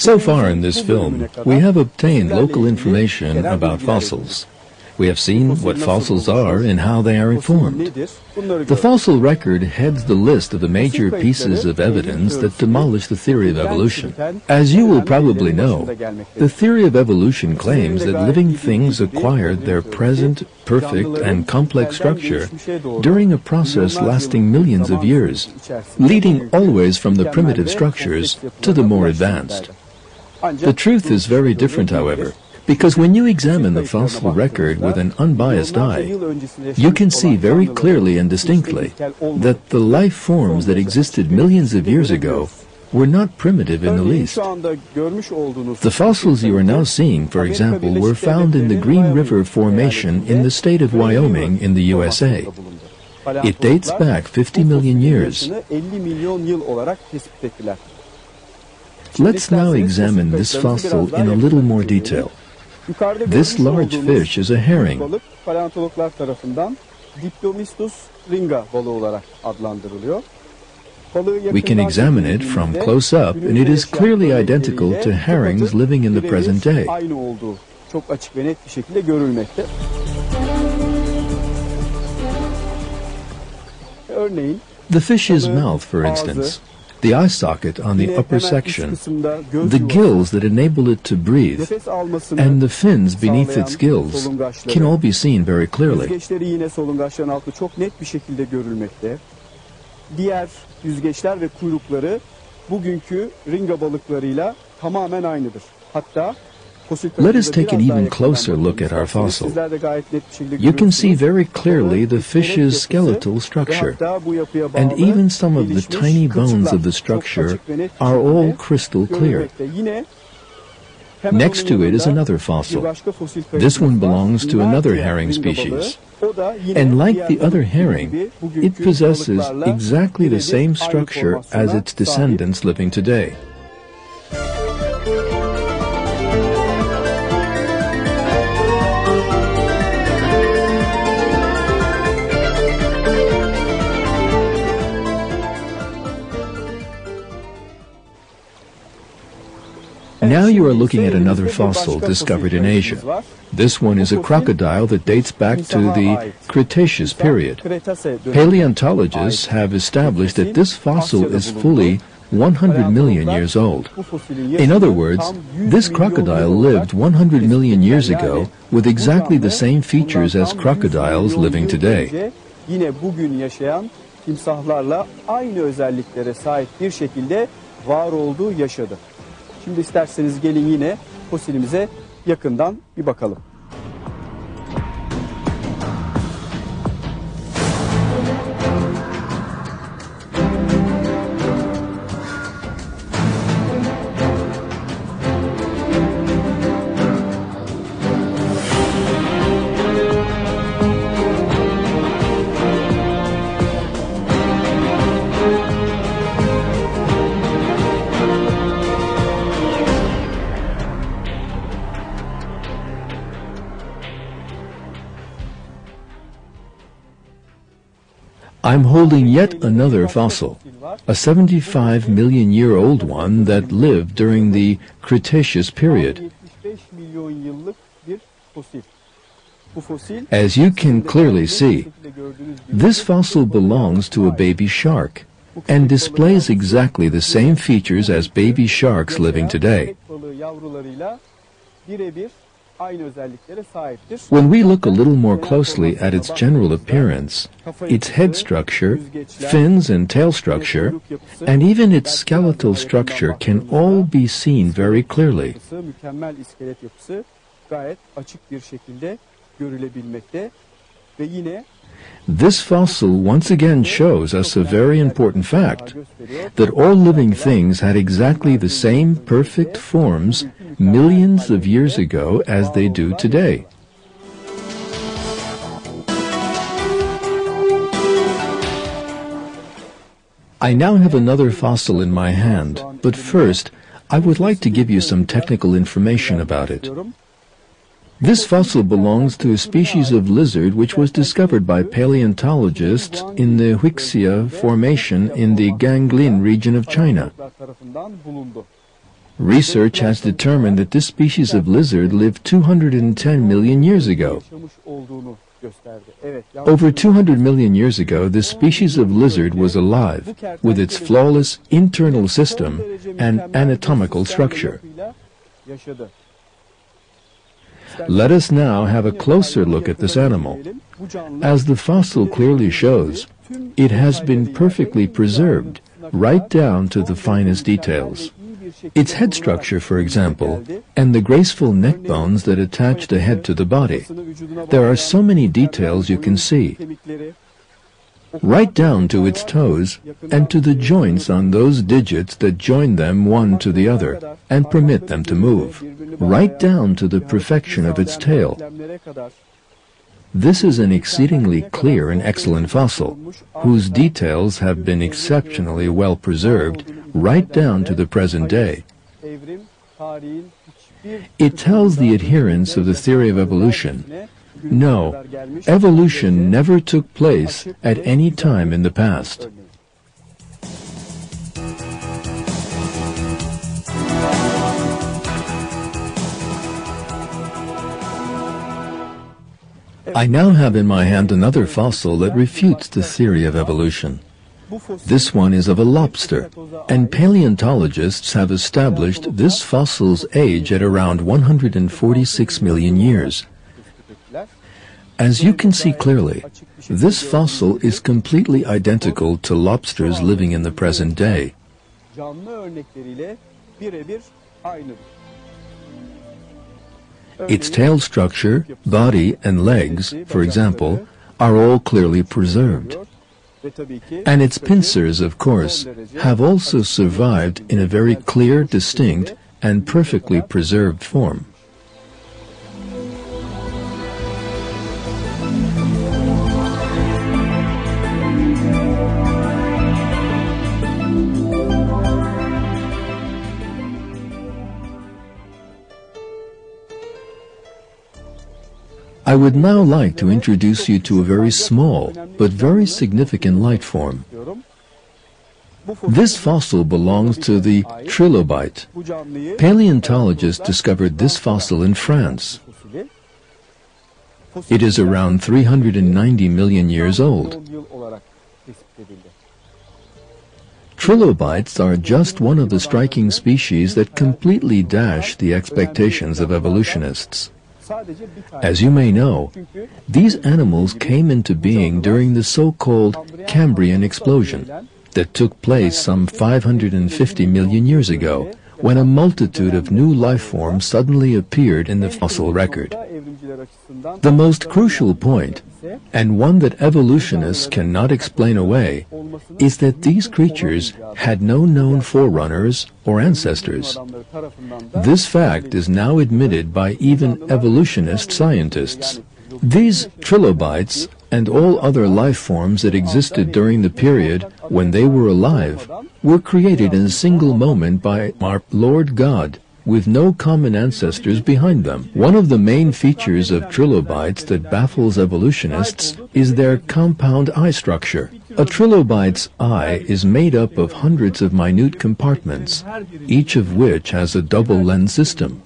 So far in this film, we have obtained local information about fossils. We have seen what fossils are and how they are formed. The fossil record heads the list of the major pieces of evidence that demolish the theory of evolution. As you will probably know, the theory of evolution claims that living things acquired their present, perfect, and complex structure during a process lasting millions of years, leading always from the primitive structures to the more advanced. The truth is very different, however, because when you examine the fossil record with an unbiased eye, you can see very clearly and distinctly that the life forms that existed millions of years ago were not primitive in the least. The fossils you are now seeing, for example, were found in the Green River Formation in the state of Wyoming in the USA. It dates back 50 million years. Let's now examine this fossil in a little more detail. This large fish is a herring. We can examine it from close up, and it is clearly identical to herrings living in the present day. The fish's mouth, for instance, the eye socket on the upper section, the gills that enable it to breathe, and the fins beneath its gills can all be seen very clearly. Diğer yüzgeçler ve kuyrukları bugünkü ringa balıklarıyla tamamen aynıdır. Hatta Let us take an even closer look at our fossil. You can see very clearly the fish's skeletal structure, and even some of the tiny bones of the structure are all crystal clear. Next to it is another fossil. This one belongs to another herring species. And like the other herring, it possesses exactly the same structure as its descendants living today. Now you are looking at another fossil discovered in Asia. This one is a crocodile that dates back to the Cretaceous period. Paleontologists have established that this fossil is fully 100 million years old. In other words, this crocodile lived 100 million years ago with exactly the same features as crocodiles living today. Yine bugün yaşayan timsahlarla aynı özelliklere sahip bir şekilde var olduğu yaşadı. Şimdi isterseniz gelin yine fosilimize yakından bir bakalım. I'm holding yet another fossil, a 75 million year old one that lived during the Cretaceous period. As you can clearly see, this fossil belongs to a baby shark and displays exactly the same features as baby sharks living today. When we look a little more closely at its general appearance, its head structure, fins and tail structure, and even its skeletal structure can all be seen very clearly. This fossil once again shows us a very important fact, that all living things had exactly the same perfect forms millions of years ago as they do today. I now have another fossil in my hand, but first I would like to give you some technical information about it. This fossil belongs to a species of lizard which was discovered by paleontologists in the Huixia Formation in the Ganglin region of China. Research has determined that this species of lizard lived 210 million years ago. Over 200 million years ago, this species of lizard was alive, with its flawless internal system and anatomical structure. Let us now have a closer look at this animal. As the fossil clearly shows, it has been perfectly preserved, right down to the finest details. Its head structure, for example, and the graceful neck bones that attach the head to the body. There are so many details you can see, right down to its toes and to the joints on those digits that join them one to the other and permit them to move, right down to the perfection of its tail. This is an exceedingly clear and excellent fossil, whose details have been exceptionally well preserved right down to the present day. It tells the adherents of the theory of evolution, no, evolution never took place at any time in the past. I now have in my hand another fossil that refutes the theory of evolution. This one is of a lobster, and paleontologists have established this fossil's age at around 146 million years. As you can see clearly, this fossil is completely identical to lobsters living in the present day. Its tail structure, body, and legs, for example, are all clearly preserved. And its pincers, of course, have also survived in a very clear, distinct, and perfectly preserved form. I would now like to introduce you to a very small but very significant life form. This fossil belongs to the trilobite. Paleontologists discovered this fossil in France. It is around 390 million years old. Trilobites are just one of the striking species that completely dash the expectations of evolutionists. As you may know, these animals came into being during the so-called Cambrian explosion that took place some 550 million years ago, when a multitude of new life forms suddenly appeared in the fossil record. The most crucial point, and one that evolutionists cannot explain away, is that these creatures had no known forerunners or ancestors. This fact is now admitted by even evolutionist scientists. These trilobites and all other life forms that existed during the period when they were alive were created in a single moment by our Lord God, with no common ancestors behind them. One of the main features of trilobites that baffles evolutionists is their compound eye structure. A trilobite's eye is made up of hundreds of minute compartments, each of which has a double lens system.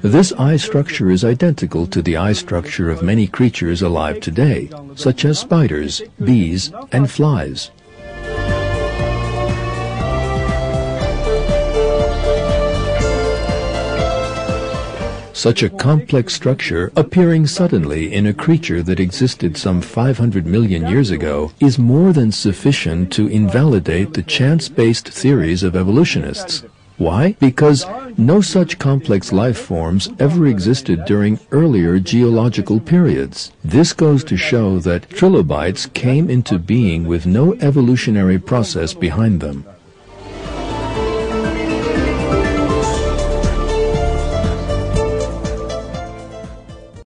This eye structure is identical to the eye structure of many creatures alive today, such as spiders, bees, and flies. Such a complex structure, appearing suddenly in a creature that existed some 500 million years ago, is more than sufficient to invalidate the chance-based theories of evolutionists. Why? Because no such complex life forms ever existed during earlier geological periods. This goes to show that trilobites came into being with no evolutionary process behind them.